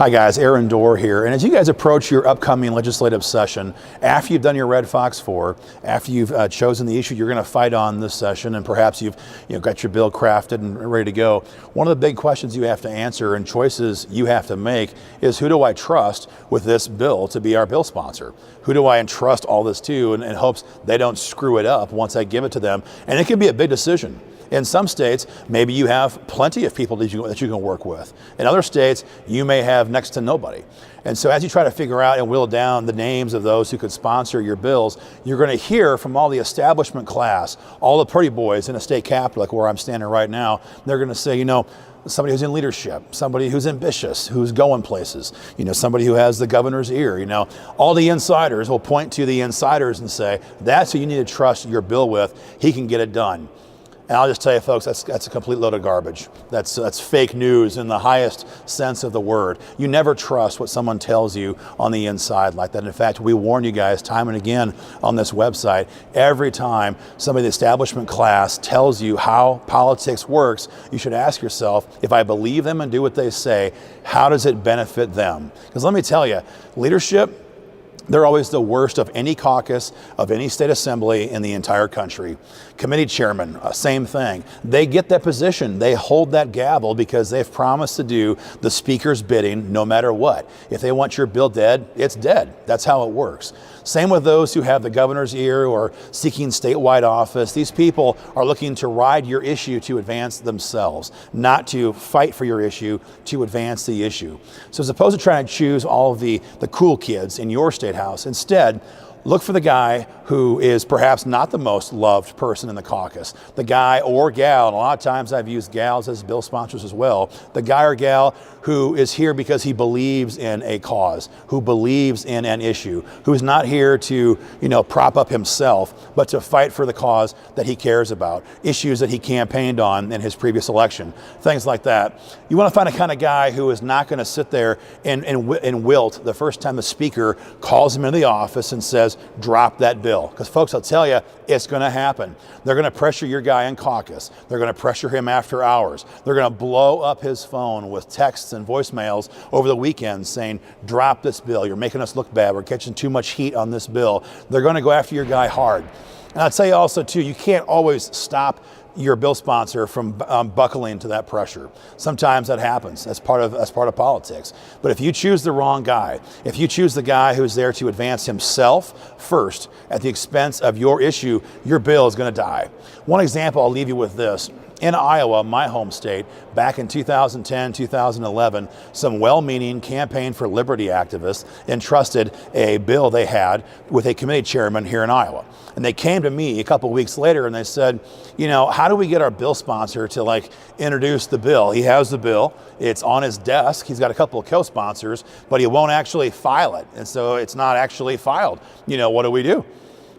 Hi guys, Aaron Dorr here, and as you guys approach your upcoming legislative session, after you've done your Red Fox 4, after you've chosen the issue you're going to fight on this session, and perhaps you've got your bill crafted and ready to go, one of the big questions you have to answer and choices you have to make is, who do I trust with this bill to be our bill sponsor? Who do I entrust all this to in hopes they don't screw it up once I give it to them? And it can be a big decision. In some states, maybe you have plenty of people that you can work with. In other states, you may have next to nobody. And so as you try to figure out and whittle down the names of those who could sponsor your bills, you're going to hear from all the establishment class, all the pretty boys in a state capitol, like where I'm standing right now. They're going to say, somebody who's in leadership, somebody who's ambitious, who's going places, somebody who has the governor's ear, all the insiders will point to the insiders and say, that's who you need to trust your bill with. He can get it done. And I'll just tell you, folks, that's a complete load of garbage. That's fake news in the highest sense of the word. You never trust what someone tells you on the inside like that. In fact, we warn you guys time and again on this website, every time somebody in the establishment class tells you how politics works, you should ask yourself, if I believe them and do what they say, how does it benefit them? Because let me tell you, leadership, they're always the worst of any caucus, of any state assembly in the entire country. Committee chairman, same thing. They get that position. They hold that gavel because they've promised to do the speaker's bidding no matter what. If they want your bill dead, it's dead. That's how it works. Same with those who have the governor's ear or seeking statewide office. These people are looking to ride your issue to advance themselves, not to fight for your issue, to advance the issue. So as opposed to trying to choose all of the cool kids in your state house, instead, look for the guy who is perhaps not the most loved person in the caucus. The guy or gal, and a lot of times I've used gals as bill sponsors as well, the guy or gal who is here because he believes in a cause, who believes in an issue, who's not here to, prop up himself, but to fight for the cause that he cares about, issues that he campaigned on in his previous election, things like that. You want to find a kind of guy who is not going to sit there and wilt the first time the speaker calls him into the office and says, drop that bill. Because folks, I'll tell you, it's going to happen. They're going to pressure your guy in caucus. They're going to pressure him after hours. They're going to blow up his phone with texts and voicemails over the weekend saying, drop this bill. You're making us look bad. We're catching too much heat on this bill. They're going to go after your guy hard. And I'll tell you also too, you can't always stop your bill sponsor from buckling to that pressure. Sometimes that happens. That's part of politics. But if you choose the wrong guy, if you choose the guy who's there to advance himself first at the expense of your issue, your bill is going to die. One example, I'll leave you with this. In Iowa, my home state, back in 2010, 2011, some well-meaning Campaign for Liberty activists entrusted a bill they had with a committee chairman here in Iowa. And they came to me a couple of weeks later and they said, how do we get our bill sponsor to introduce the bill? He has the bill, it's on his desk, he's got a couple of co-sponsors, but he won't actually file it. And so it's not actually filed. What do we do?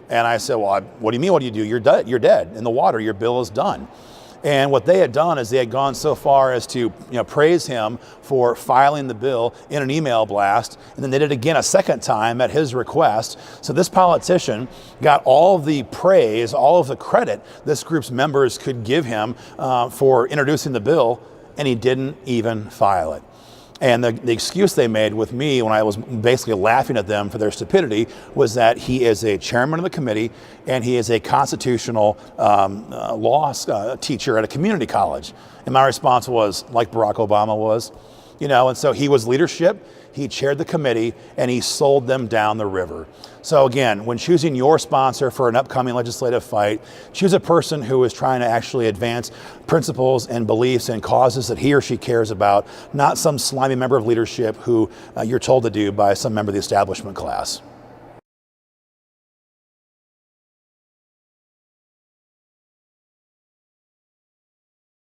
And I said, well, what do you mean, what do you do? You're dead in the water, your bill is done. And what they had done is they had gone so far as to praise him for filing the bill in an email blast, and then they did it again a second time at his request. So this politician got all of the praise, all of the credit this group's members could give him for introducing the bill, and he didn't even file it. And the excuse they made with me when I was basically laughing at them for their stupidity was that he is a chairman of the committee and he is a constitutional law teacher at a community college. And my response was, like Barack Obama was, and so he was leadership, he chaired the committee, and he sold them down the river. So again, when choosing your sponsor for an upcoming legislative fight, choose a person who is trying to actually advance principles and beliefs and causes that he or she cares about, not some slimy member of leadership who you're told to do by some member of the establishment class.